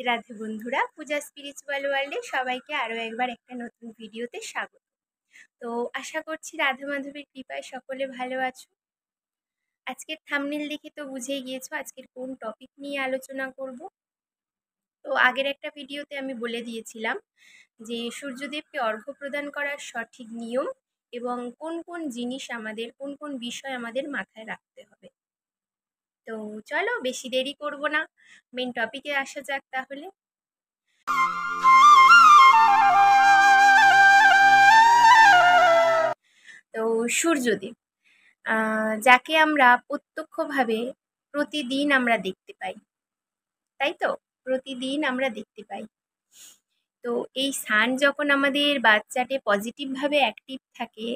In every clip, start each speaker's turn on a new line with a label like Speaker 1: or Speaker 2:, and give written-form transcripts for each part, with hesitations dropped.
Speaker 1: রাধে রাধে বন্ধুরা, পূজা স্পিরিচুয়াল ওয়ার্ল্ডে সবাইকে আরও একবার একটা নতুন ভিডিওতে স্বাগত। তো আশা করছি রাধা মাধবের কৃপায় সকলে ভালো আছো। আজকের থাম্বনেল দেখে তো বুঝেই গিয়েছো আজকের কোন টপিক নিয়ে আলোচনা করব। তো আগের একটা ভিডিওতে আমি বলে দিয়েছিলাম যে সূর্যদেবকে অর্ঘ্য প্রদান করার সঠিক নিয়ম এবং কোন কোন জিনিস আমাদের, কোন কোন বিষয় আমাদের মাথায় রাখতে হবে। তো চলো বেশি দেরি করব না, মেন টপিকে আসা যাক তাহলে। তো সূর্যদেব, যাকে আমরা প্রত্যক্ষভাবে প্রতিদিন আমরা দেখতে পাই, তাই তো? প্রতিদিন আমরা দেখতে পাই। তো এই সান যখন আমাদের বাচ্চাটে পজিটিভভাবে অ্যাক্টিভ থাকে,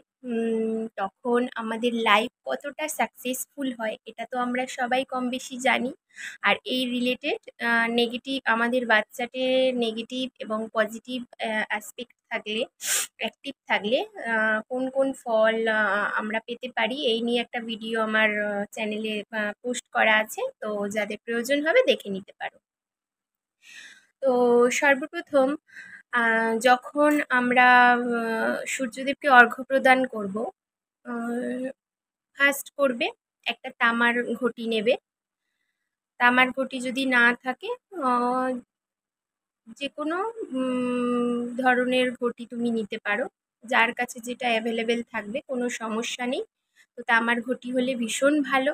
Speaker 1: তখন আমাদের লাইফ কতটা সাকসেসফুল হয় এটা তো আমরা সবাই কম বেশি জানি। আর এই রিলেটেড নেগেটিভ, আমাদের বাচ্চাটে নেগেটিভ এবং পজিটিভ অ্যাসপেক্ট থাকলে, অ্যাক্টিভ থাকলে কোন কোন ফল আমরা পেতে পারি, এই নিয়ে একটা ভিডিও আমার চ্যানেলে পোস্ট করা আছে, তো যাদের প্রয়োজন হবে দেখে নিতে পারো। তো সর্বপ্রথম যখন আমরা সূর্যদেবকে অর্ঘ্য প্রদান করব, ফার্স্ট করবে একটা তামার ঘটি নেবে। তামার ঘটি যদি না থাকে, যে কোনো ধরনের ঘটি তুমি নিতে পারো, যার কাছে যেটা অ্যাভেলেবেল থাকবে, কোনো সমস্যা নেই। তো তামার ঘটি হলে ভীষণ ভালো।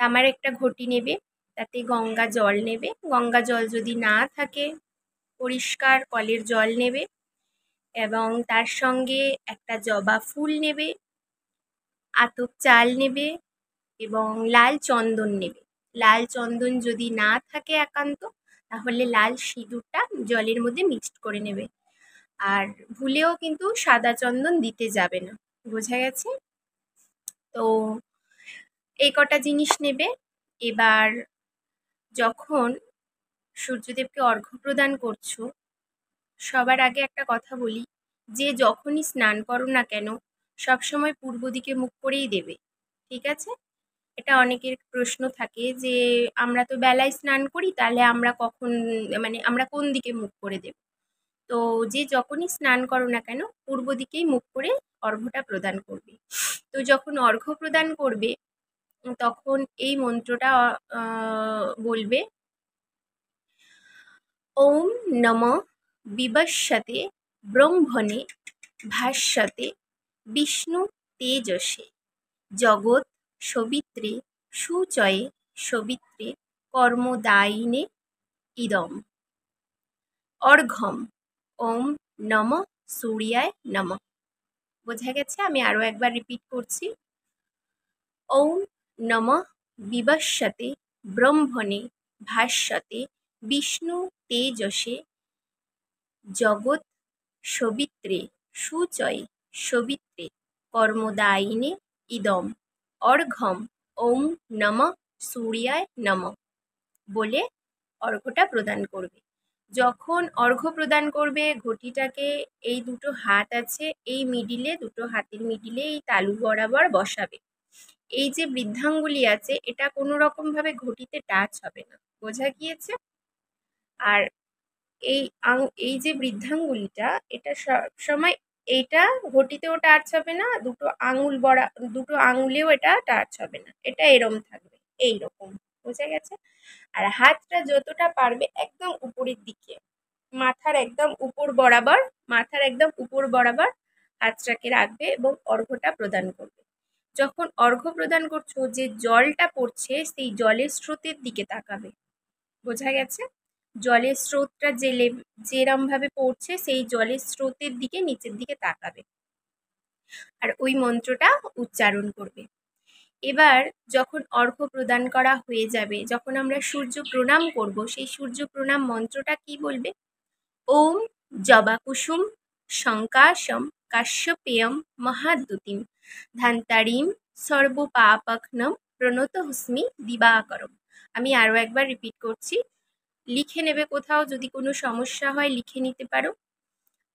Speaker 1: তামার একটা ঘটি নেবে, তাতে গঙ্গা জল নেবে। গঙ্গা জল যদি না থাকে, পরিষ্কার কলের জল নেবে এবং তার সঙ্গে একটা জবা ফুল নেবে, আতপ চাল নেবে এবং লাল চন্দন নেবে। লাল চন্দন যদি না থাকে একান্ত, তাহলে লাল সিঁদুরটা জলের মধ্যে মিক্সড করে নেবে। আর ভুলেও কিন্তু সাদা চন্দন দিতে যাবে না, বোঝা গেছে? তো এই কটা জিনিস নেবে। এবার যখন সূর্যদেবকে অর্ঘ্য প্রদান করছো, সবার আগে একটা কথা বলি, যে যখনই স্নান করো না কেন সবসময় পূর্ব দিকে মুখ করেই দেবে, ঠিক আছে? এটা অনেকের প্রশ্ন থাকে যে আমরা তো বেলায় স্নান করি, তাহলে আমরা কখন, মানে আমরা কোন দিকে মুখ করে দেব? তো যে যখনই স্নান করো না কেন পূর্ব দিকেই মুখ করে অর্ঘ্যটা প্রদান করবে। তো যখন অর্ঘ্য প্রদান করবে তখন এই মন্ত্রটা বলবে, ওম নমঃ বিবস্বতে ব্রহ্মণে ভাস্বতে বিষ্ণু তেজসে জগৎ সবিত্রে সুচয়ে সবিত্রে কর্মদায়িনে ইদম অর্ঘ্যম ওম নমঃ সূর্যায় নমঃ। বোঝা গেছে? আমি আরও একবার রিপিট করছি। ওম নমঃ বিবস্বতে ব্রহ্মণে ভাস্বতে বিষ্ণু তেজসে জগৎ সবিত্রে সুচয়ে সবিত্রে কর্মদায়িনে ইদম অর্ঘ্যম ওম নমঃ সূর্যায় নমঃ বলে অর্ঘ্যটা প্রদান করবে। যখন অর্ঘ্য প্রদান করবে, ঘটিটাকে এই দুটো হাত আছে, এই মিডিলে, দুটো হাতের মিডিলে এই তালু বরাবর বসাবে। এই যে বৃদ্ধাঙ্গুলি আছে, এটা কোনো রকমভাবে ঘটিতে টাচ হবে না, বোঝা গিয়েছে? আর এই যে বৃদ্ধাঙ্গুলিটা, এটা সবসময়, এইটা ঘটিতেও টাচ হবে না, দুটো আঙুলেও এটা টাচ হবে না, এটা এরম থাকবে, এইরকম। বোঝা গেছে? আর হাতটা যতটা পারবে একদম উপরের দিকে, মাথার একদম উপর বরাবর হাতটাকে রাখবে এবং অর্ঘ্যটা প্রদান করবে। যখন অর্ঘ্য প্রদান করছো, যে জলটা পড়ছে সেই জলের স্রোতের দিকে তাকাবে। বোঝা গেছে? জলের স্রোতটা যেরমভাবে পড়ছে সেই জলের স্রোতের দিকে, নিচের দিকে তাকাবে আর ওই মন্ত্রটা উচ্চারণ করবে। এবার যখন অর্ঘ্য প্রদান করা হয়ে যাবে, যখন আমরা সূর্য প্রণাম করব, সেই সূর্য প্রণাম মন্ত্রটা কি বলবে? ওম জবাকুসুম শঙ্কাশম কাশ্যপেয়ম মহাদ্যুতিম ধান্তারিম সর্বপাপঘ্নম প্রণতহস্মি দিবাকরম। আমি আরও একবার রিপিট করছি, লিখে নেবে, কোথাও যদি কোনো সমস্যা হয় লিখে নিতে পারো।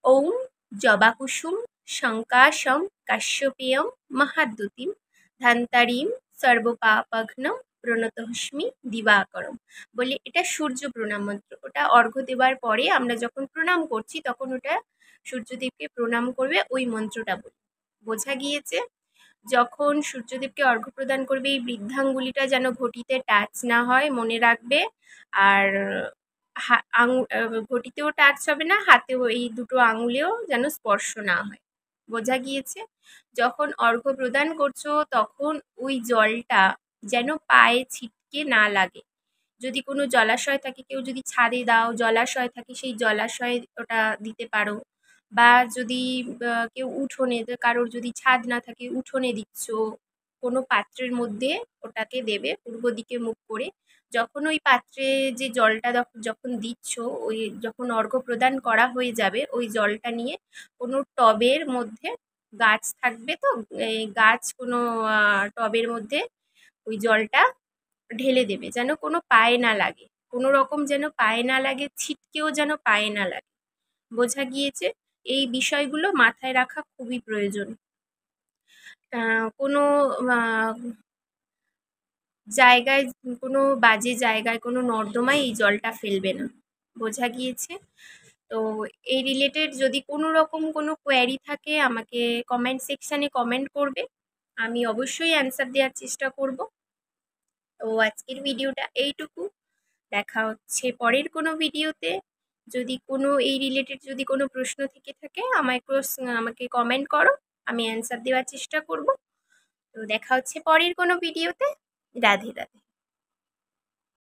Speaker 1: ওম জবাকুসুম শঙ্কাশম কাশ্যপেয়ম মহাদ্যুতিম ধান্তারিম সর্বপাপঘ্নম প্রণতহস্মি দিবাকরম বলে, এটা সূর্য প্রণাম মন্ত্র। ওটা অর্ঘ্য দেওয়ার পরে আমরা যখন প্রণাম করছি তখন ওটা সূর্যদেবকে প্রণাম করবে, ওই মন্ত্রটা বলি। বোঝা গিয়েছে? যখন সূর্যদেবকে অর্ঘ্য প্রদান করবে এই বৃদ্ধাঙ্গুলিটা যেন ঘটিতে টাচ না হয়, মনে রাখবে। আর ঘটিতেও টাচ হবে না, হাতেও এই দুটো আঙুলেও যেন স্পর্শ না হয়। বোঝা গিয়েছে? যখন অর্ঘ্য প্রদান করছো তখন ওই জলটা যেন পায়ে ছিটকে না লাগে। যদি কোনো জলাশয় থাকে, কেউ যদি ছাদে দাও, জলাশয় থাকে সেই জলাশয়ে ওটা দিতে পারো। বা যদি কেউ উঠোনে, কারোর যদি ছাদ না থাকে উঠোনে দিচ্ছ, কোনো পাত্রের মধ্যে ওটাকে দেবে পূর্ব দিকে মুখ করে। যখন ওই পাত্রে যে জলটা যখন দিচ্ছ, ওই যখন অর্ঘ্য প্রদান করা হয়ে যাবে, ওই জলটা নিয়ে কোনো টবের মধ্যে, গাছ থাকবে তো, এই গাছ কোনো টবের মধ্যে ওই জলটা ঢেলে দেবে, যেন কোনো পায়ে না লাগে, কোনো রকম যেন পায়ে না লাগে, ছিটকেও যেন পায়ে না লাগে। বোঝা গিয়েছে? এই বিষয়গুলো মাথায় রাখা খুবই প্রয়োজন। কোনো জায়গায়, কোনো বাজে জায়গায়, কোনো নর্দমায় এই জলটা ফেলবে না। বোঝা গিয়েছে? তো এই রিলেটেড যদি কোনো রকম কোনো কোয়ারি থাকে আমাকে কমেন্ট সেকশানে কমেন্ট করবে, আমি অবশ্যই অ্যান্সার দেওয়ার চেষ্টা করব। তো আজকের ভিডিওটা এইটুকু। দেখা হচ্ছে পরের কোনো ভিডিওতে। যদি কোনো এই রিলেটেড যদি কোনো প্রশ্ন থেকে থাকে আমাকে কমেন্ট করো, আমি অ্যান্সার দেওয়ার চেষ্টা করব। তো দেখা হচ্ছে পরের কোনো ভিডিওতে। রাধে রাধে।